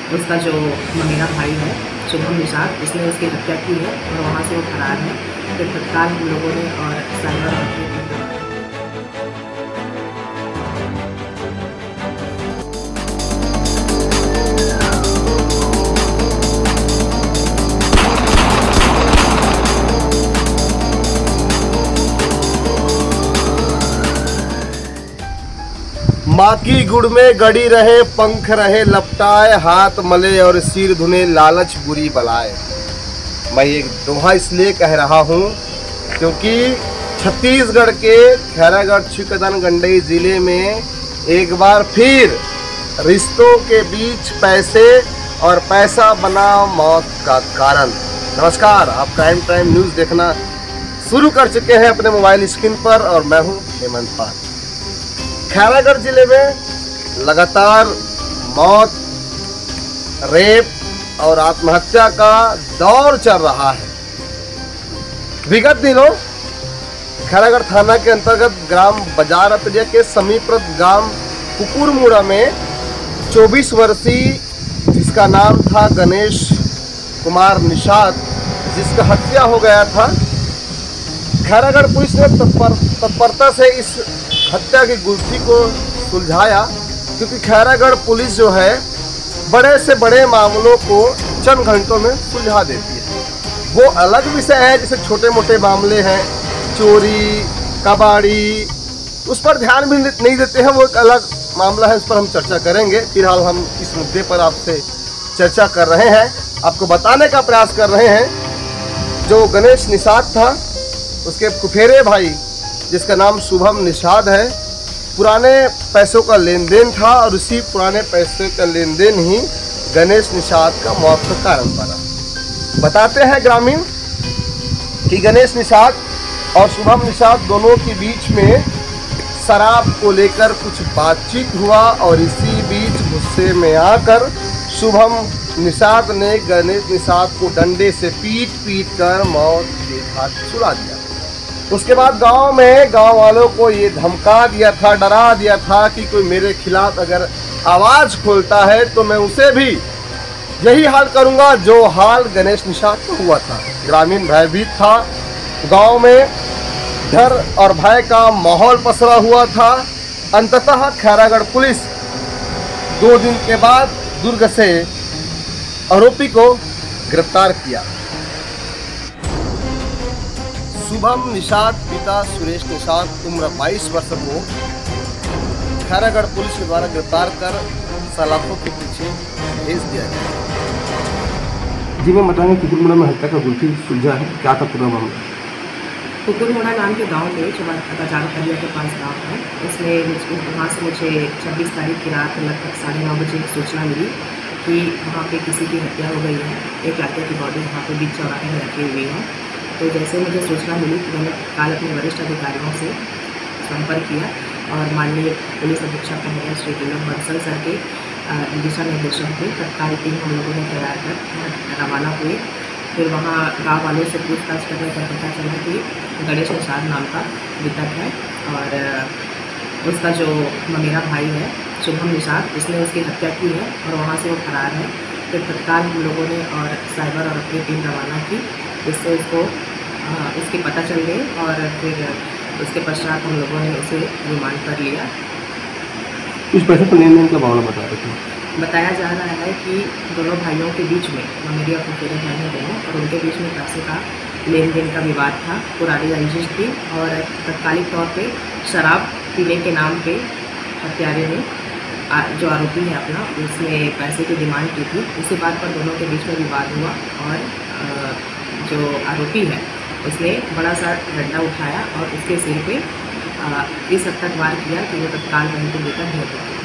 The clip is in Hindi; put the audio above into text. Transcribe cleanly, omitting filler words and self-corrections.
उसका जो मेरा भाई है शुभम निषाद, उसने उसकी हत्या की है और वहाँ से वो फरार है। फिर तत्काल हम लोगों ने और साइबर और माँ की गुड़ में गड़ी रहे, पंख रहे लपटाए, हाथ मले और सिर धुने लालच बुरी बलाए। मैं ये दोहा इसलिए कह रहा हूँ क्योंकि छत्तीसगढ़ के खैरागढ़ छिकदन गंडई जिले में एक बार फिर रिश्तों के बीच पैसे और पैसा बना मौत का कारण। नमस्कार, आप टाइम न्यूज़ देखना शुरू कर चुके हैं अपने मोबाइल स्क्रीन पर और मैं हूँ हेमंत पाल। खैरागढ़ जिले में लगातार मौत, रेप और आत्महत्या का दौर चल रहा है। विगत दिनों खैरागढ़ थाना के अंतर्गत ग्राम बाजारतरिया के समीपस्थ गांव कुकुरमुड़ा में 24 वर्षीय जिसका नाम था गणेश कुमार निषाद, जिसका हत्या हो गया था। खैरागढ़ पुलिस ने तत्परता से इस हत्या की गुत्थी को सुलझाया, क्योंकि खैरागढ़ पुलिस जो है बड़े से बड़े मामलों को चंद घंटों में सुलझा देती है। वो अलग विषय है, जैसे छोटे मोटे मामले हैं, चोरी कबाड़ी, उस पर ध्यान भी नहीं देते हैं, वो एक अलग मामला है, उस पर हम चर्चा करेंगे। फिलहाल हम इस मुद्दे पर आपसे चर्चा कर रहे हैं, आपको बताने का प्रयास कर रहे हैं। जो गणेश निषाद था, उसके फुफेरे भाई जिसका नाम शुभम निषाद है, पुराने पैसों का लेन देन था और उसी पुराने पैसे का लेन देन ही गणेश निषाद का मौत का कारण बना। बताते हैं ग्रामीण कि गणेश निषाद और शुभम निषाद दोनों के बीच में शराब को लेकर कुछ बातचीत हुआ और इसी बीच गुस्से में आकर शुभम निषाद ने गणेश निषाद को डंडे से पीट कर मौत के घाट चुरा दिया। उसके बाद गांव में गांव वालों को ये धमका दिया था, डरा दिया था कि कोई मेरे खिलाफ अगर आवाज़ खोलता है तो मैं उसे भी यही हाल करूंगा जो हाल गणेश निषाद को हुआ था। ग्रामीण भयभीत था, गांव में डर और भय का माहौल पसरा हुआ था। अंततः खैरागढ़ पुलिस 2 दिन के बाद दुर्ग से आरोपी को गिरफ्तार किया। शुभम निषाद पिता सुरेश निषाद उम्र 22 वर्ष को खैरागढ़ पुलिस के द्वारा गिरफ्तार कर सलाखों के पीछे भेज दिया गया। जी, मैं बताएंगे कुकुरमुड़ा में हत्या का गुत्थी सुलझा है, क्या था पूरा मामला? कुकुरमुड़ा नाम के गांव में जो बाजारतरिया के पास गांव है, उसमें वहाँ से मुझे 26 तारीख की रात लगभग 9:30 बजे एक सूचना मिली कि वहाँ पे किसी की हत्या हो गई है। एक लड़के की बॉडी वहाँ पे बीच चौराहे में रखी हुई है। तो जैसे मुझे सूचना मिली कि मैंने कल अपने वरिष्ठ अधिकारियों से संपर्क किया और माननीय पुलिस अधीक्षक महोदय श्री तिलक बंसल सर के दिशा निर्देशन पे तत्काल टीम हम लोगों ने तैयार कर रवाना हुए। फिर वहाँ गाँव वालों से पूछताछ करने पर पता चला कि गणेश निषाद नाम का मृतक है और उसका जो मेरा भाई है शुभम निषाद, उसने उसकी हत्या की है और वहाँ से वो फरार है। फिर तत्काल हम लोगों ने और साइबर और अपनी टीम रवाना की, जिससे उसके पता चल गए और फिर उसके पश्चात हम लोगों ने उसे रिमांड पर लिया। कुछ पैसे का लेन देन का मामला बता रहे थे। बताया जा रहा है कि दोनों भाइयों के बीच में, मेरे और फुफेरे भाई हैं दोनों, और उनके बीच में पैसे का लेन देन का विवाद था, पुरानी रंजिश थी और तत्कालिक तौर पे शराब पीने के नाम पे हत्यारे ने जो आरोपी है अपना, उसने पैसे की डिमांड की थी। इसी बात पर दोनों के बीच में विवाद हुआ और जो आरोपी है उसने बड़ा सा डंडा उठाया और उसके सिर पे इस हद तक वार किया कि वो तत्काल वहीं को लेकर बेहोश हो गया।